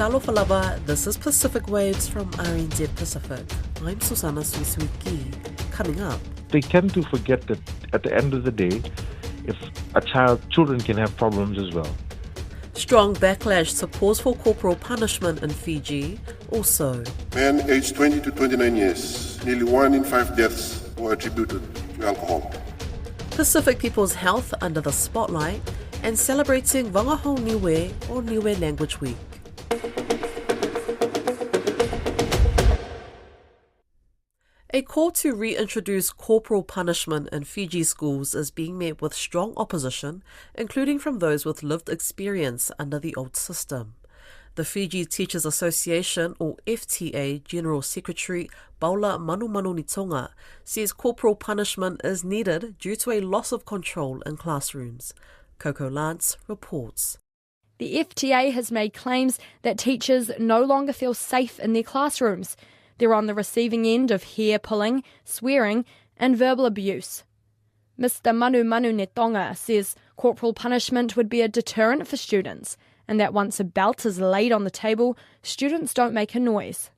Salofalaba, this is Pacific Waves from RNZ Pacific. I'm Susanna Suisuiki. Coming up, they tend to forget that at the end of the day, if children can have problems as well. Strong backlash to pause for corporal punishment in Fiji. Also, men aged 20 to 29 years, nearly 1 in 5 deaths were attributed to alcohol. Pacific people's health under the spotlight, and celebrating Wangaho Niue or Niue Language Week. A call to reintroduce corporal punishment in Fiji schools is being met with strong opposition, including from those with lived experience under the old system. The Fiji Teachers Association, or FTA, General Secretary Paula Manumanu Nitonga says corporal punishment is needed due to a loss of control in classrooms. Coco Lance reports. The FTA has made claims that teachers no longer feel safe in their classrooms. They're on the receiving end of hair pulling, swearing and verbal abuse. Mr. Manu Netonga says corporal punishment would be a deterrent for students and that once a belt is laid on the table, students don't make a noise.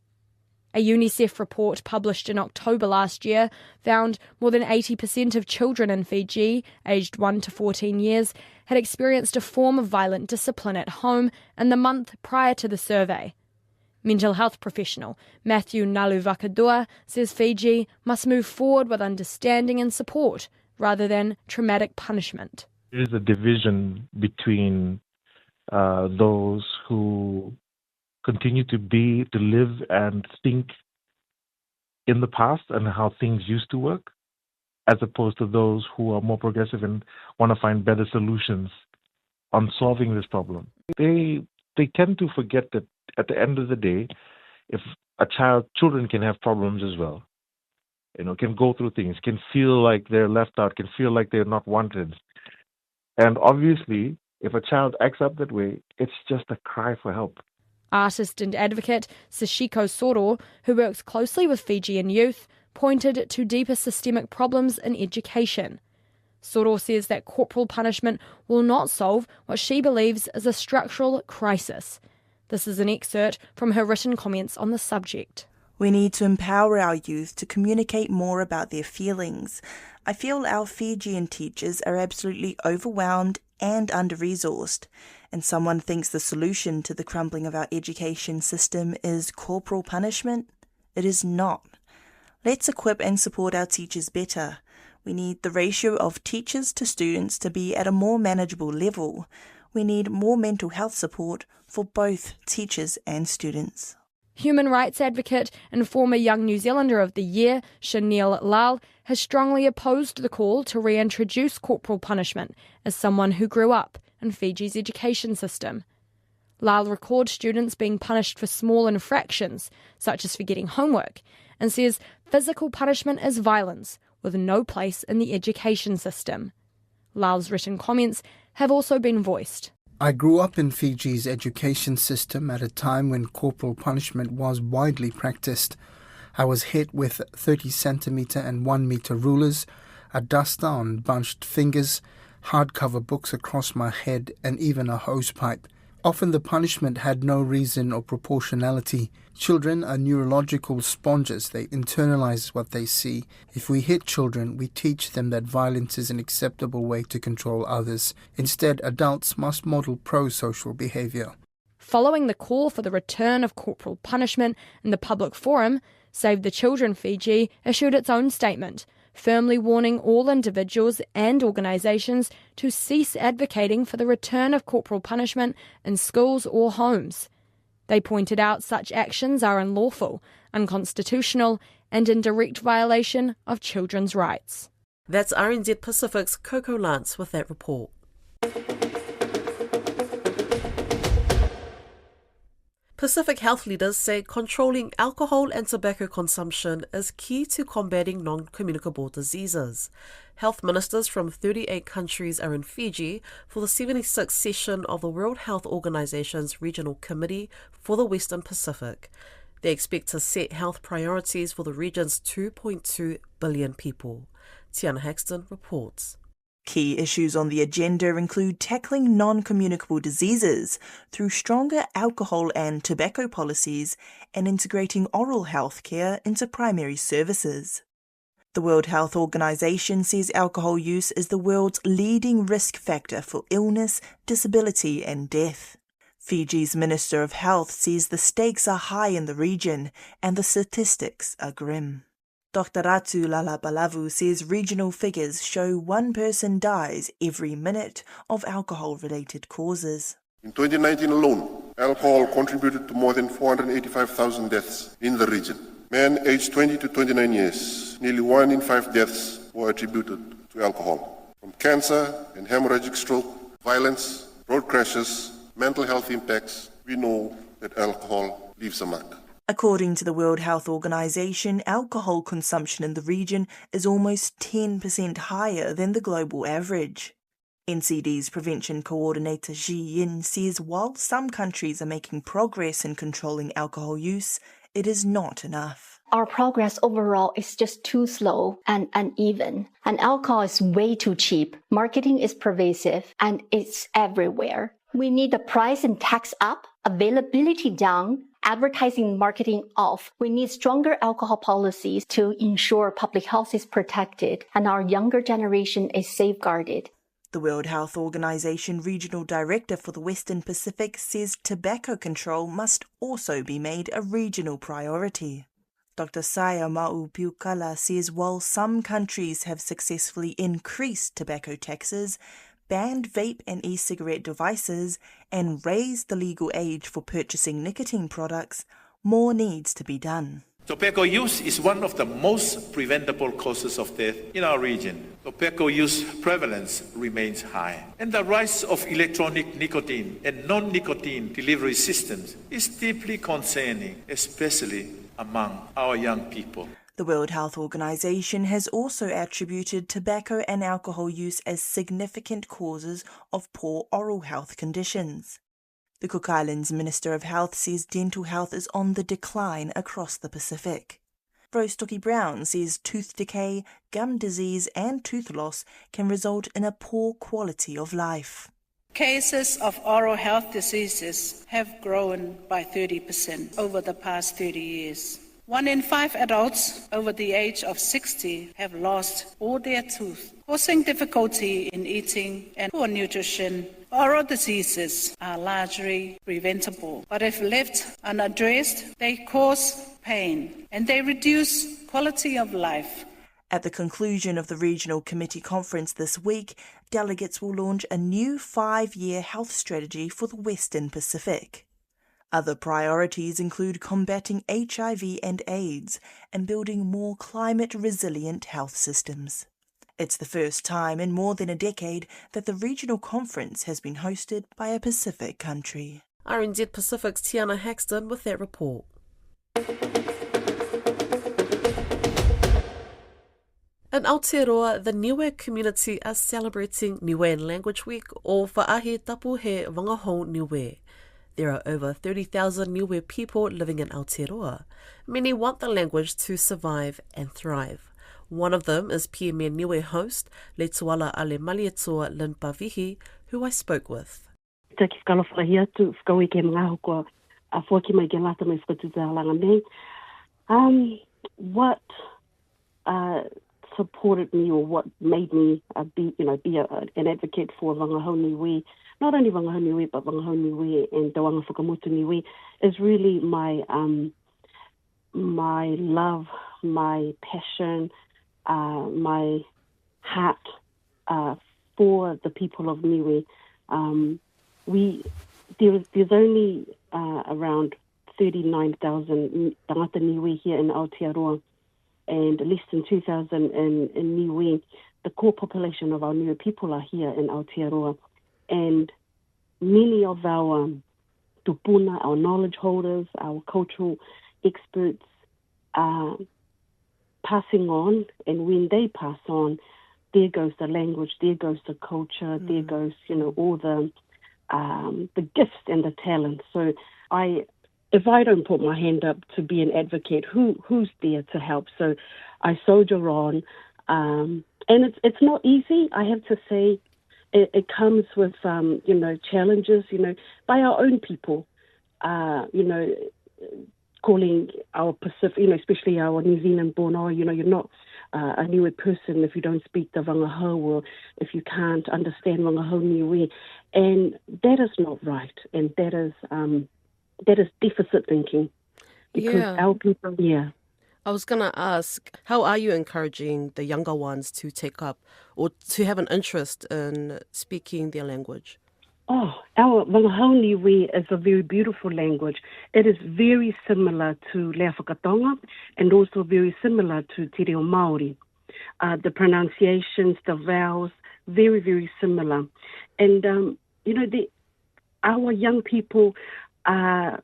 A UNICEF report published in October last year found more than 80% of children in Fiji, aged 1 to 14 years, had experienced a form of violent discipline at home in the month prior to the survey. Mental health professional Matthew Naluvakadua says Fiji must move forward with understanding and support rather than traumatic punishment. There is a division between those who continue to live and think in the past and how things used to work, as opposed to those who are more progressive and want to find better solutions on solving this problem. They tend to forget that at the end of the day, if children can have problems as well, can go through things, can feel like they're left out, can feel like they're not wanted. And obviously, if a child acts up that way, it's just a cry for help. Artist and advocate Sashiko Soro, who works closely with Fijian youth, pointed to deeper systemic problems in education. Soro says that corporal punishment will not solve what she believes is a structural crisis. This is an excerpt from her written comments on the subject. We need to empower our youth to communicate more about their feelings. I feel our Fijian teachers are absolutely overwhelmed and under-resourced, and someone thinks the solution to the crumbling of our education system is corporal punishment. It is not. Let's equip and support our teachers better. We need the ratio of teachers to students to be at a more manageable level. We need more mental health support for both teachers and students. Human rights advocate and former Young New Zealander of the Year, Chanel Lal, has strongly opposed the call to reintroduce corporal punishment as someone who grew up in Fiji's education system. Lal records students being punished for small infractions, such as forgetting homework, and says physical punishment is violence with no place in the education system. Lal's written comments have also been voiced. I grew up in Fiji's education system at a time when corporal punishment was widely practiced. I was hit with 30 centimetre and 1 metre rulers, a duster on bunched fingers, hardcover books across my head, and even a hosepipe. Often the punishment had no reason or proportionality. Children are neurological sponges. They internalize what they see. If we hit children, we teach them that violence is an acceptable way to control others. Instead, adults must model pro-social behaviour. Following the call for the return of corporal punishment in the public forum, Save the Children Fiji issued its own statement, firmly warning all individuals and organisations to cease advocating for the return of corporal punishment in schools or homes. They pointed out such actions are unlawful, unconstitutional and in direct violation of children's rights. That's RNZ Pacific's Coco Lance with that report. Pacific health leaders say controlling alcohol and tobacco consumption is key to combating non-communicable diseases. Health ministers from 38 countries are in Fiji for the 76th session of the World Health Organization's Regional Committee for the Western Pacific. They expect to set health priorities for the region's 2.2 billion people. Tiana Haxton reports. Key issues on the agenda include tackling non-communicable diseases through stronger alcohol and tobacco policies and integrating oral health care into primary services. The World Health Organization says alcohol use is the world's leading risk factor for illness, disability and death. Fiji's Minister of Health says the stakes are high in the region and the statistics are grim. Dr. Ratu Lalabalavu says regional figures show one person dies every minute of alcohol-related causes. In 2019 alone, alcohol contributed to more than 485,000 deaths in the region. Men aged 20 to 29 years, nearly 1 in 5 deaths were attributed to alcohol. From cancer and hemorrhagic stroke, violence, road crashes, mental health impacts, we know that alcohol leaves a mark. According to the World Health Organization, alcohol consumption in the region is almost 10% higher than the global average. NCD's Prevention Coordinator Ji Yin says while some countries are making progress in controlling alcohol use, it is not enough. Our progress overall is just too slow and uneven. And alcohol is way too cheap. Marketing is pervasive and it's everywhere. We need the price and tax up, availability down, advertising and marketing off. We need stronger alcohol policies to ensure public health is protected and our younger generation is safeguarded. The World Health Organization Regional Director for the Western Pacific says tobacco control must also be made a regional priority. Dr. Saya Ma'upiukala says while some countries have successfully increased tobacco taxes, banned vape and e-cigarette devices, and raised the legal age for purchasing nicotine products, more needs to be done. Tobacco use is one of the most preventable causes of death in our region. Tobacco use prevalence remains high. And the rise of electronic nicotine and non-nicotine delivery systems is deeply concerning, especially among our young people. The World Health Organization has also attributed tobacco and alcohol use as significant causes of poor oral health conditions. The Cook Islands Minister of Health says dental health is on the decline across the Pacific. Rose Toki Brown says tooth decay, gum disease and tooth loss can result in a poor quality of life. Cases of oral health diseases have grown by 30% over the past 30 years. 1 in 5 adults over the age of 60 have lost all their teeth, causing difficulty in eating and poor nutrition. Oral diseases are largely preventable, but if left unaddressed, they cause pain and they reduce quality of life. At the conclusion of the Regional Committee Conference this week, delegates will launch a new 5-year health strategy for the Western Pacific. Other priorities include combating HIV and AIDS and building more climate-resilient health systems. It's the first time in more than a decade that the regional conference has been hosted by a Pacific country. RNZ Pacific's Tiana Haxton with that report. In Aotearoa, the Niue community are celebrating Niuean Language Week o Whaahi Tapu he Wangahau Niue. There are over 30,000 Niue people living in Aotearoa. Many want the language to survive and thrive. One of them is PMN Niue host, Le Tuala Ale Malietoa Lynn Pavihi, who I spoke with. What supported me or what made me be an advocate for Wangahau Niue, not only Wangahau Niue but Wangahau Niue and Te Wanga Whakamutu Niue, is really my love, my passion, my heart for the people of Niue. There's only around 39,000 tangata Niue here in Aotearoa, and less than 2,000 in Niue. The core population of our Niue people are here in Aotearoa, and many of our tupuna, our knowledge holders, our cultural experts are passing on, and when they pass on, there goes the language, there goes the culture, there goes, all the gifts and the talent. So if I don't put my hand up to be an advocate, who's there to help? So I soldier on And it's not easy, I have to say. It comes with, challenges, by our own people, calling our Pacific, especially our New Zealand born, you're not a Niue person if you don't speak the wangahau or if you can't understand wangahau Niue. And that is not right. And that is deficit thinking. Because our people, I was going to ask, how are you encouraging the younger ones to take up or to have an interest in speaking their language? Oh, our wangahau Niue is a very beautiful language. It is very similar to Lea Whakatonga and also very similar to Te Reo Māori. The pronunciations, the vowels, very, very similar. And, our young people are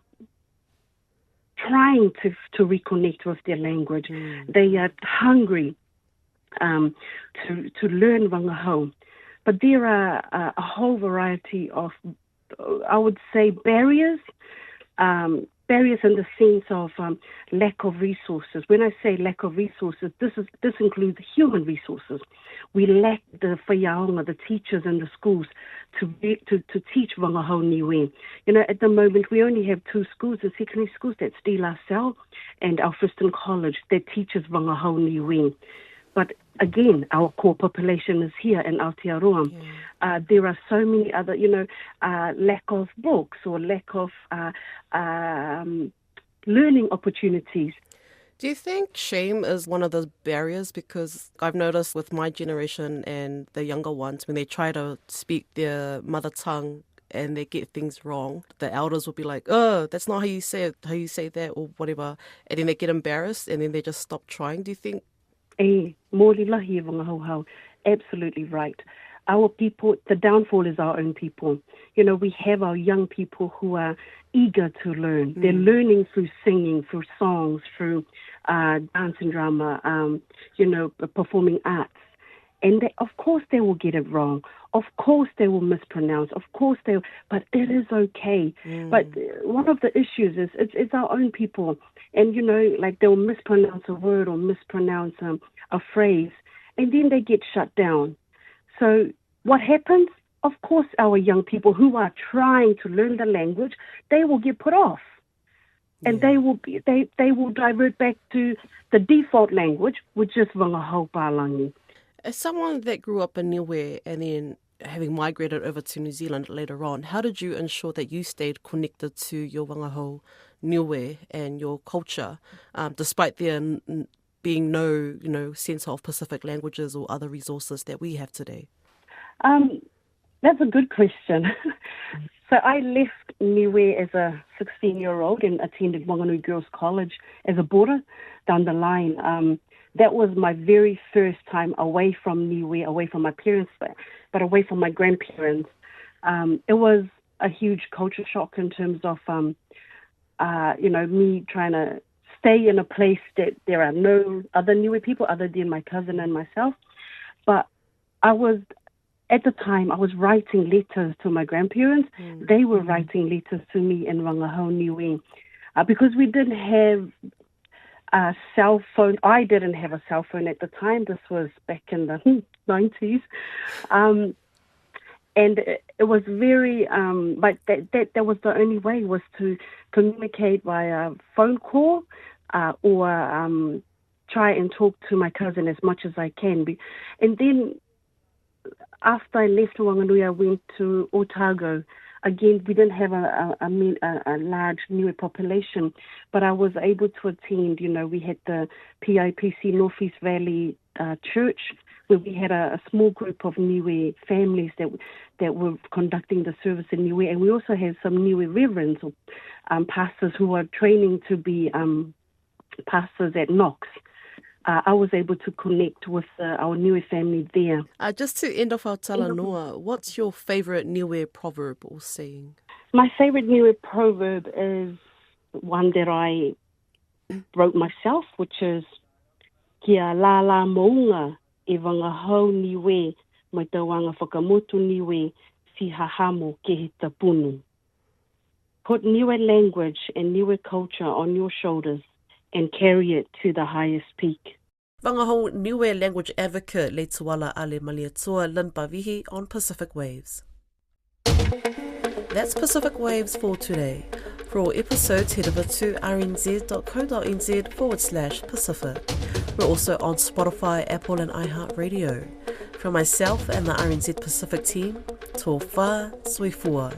trying to reconnect with their language. They are hungry to learn wangahau. But there are a whole variety of, I would say, barriers in the sense of lack of resources. When I say lack of resources, this includes human resources. We lack the whaiaonga, the teachers in the schools to teach wangahau Niue. At the moment we only have 2 schools, the secondary schools, that's De La Salle and Alfriston College, that teaches wangahau Niue. But again, our core population is here in Aotearoa. There are so many other, lack of books or lack of learning opportunities. Do you think shame is one of those barriers? Because I've noticed with my generation and the younger ones, when they try to speak their mother tongue and they get things wrong, the elders will be like, oh, that's not how you say it, how you say that or whatever. And then they get embarrassed and then they just stop trying. Do you think? Mōlilahi wangahau, absolutely right. Our people, the downfall is our own people. We have our young people who are eager to learn. They're learning through singing, through songs, through dance and drama, performing arts. And of course they will get it wrong. Of course they will mispronounce. Of course but it is okay. But one of the issues is it's our own people. And, they'll mispronounce a word or mispronounce a phrase, and then they get shut down. So what happens? Of course, our young people who are trying to learn the language, they will get put off. And they will divert back to the default language, which is wangahau Pālangi. As someone that grew up in Niue and then having migrated over to New Zealand later on, how did you ensure that you stayed connected to your wangahau Niue and your culture, despite there being no sense of Pacific languages or other resources that we have today? That's a good question. So I left Niue as a 16-year-old and attended Wanganui Girls College as a boarder down the line. That was my very first time away from Niue, away from my parents, but away from my grandparents. It was a huge culture shock in terms of, me trying to stay in a place that there are no other Niue people other than my cousin and myself. But at the time, I was writing letters to my grandparents. They were writing letters to me in wangahau Niue. Because we didn't have a cell phone. I didn't have a cell phone at the time. This was back in the 90s. And it was very, but that was the only way, was to communicate via phone call or try and talk to my cousin as much as I can. And then after I left Wanganui, I went to Otago. Again, we didn't have a large Niue population, but I was able to attend. We had the PIPC Northeast Valley Church, where we had a small group of Niue families that were conducting the service in Niue, and we also had some Niue reverends or pastors who were training to be pastors at Knox. I was able to connect with our Niue family there. Just to end off our talanoa, what's your favourite Niue proverb or saying? My favourite Niue proverb is one that I wrote myself, which is Kia la la mounga e wangahau Niue mai te wanga whakamotu Niue si hahamo ke he tapunu. Put Niue language and Niue culture on your shoulders and carry it to the highest peak. Wangahong Niue language advocate le tuala ale maliatua Lynn Pavihi on Pacific Waves. That's Pacific Waves for today. For all episodes, head over to rnz.co.nz/Pacific. We're also on Spotify, Apple and iHeartRadio. From myself and the RNZ Pacific team, tō whā, sui fua.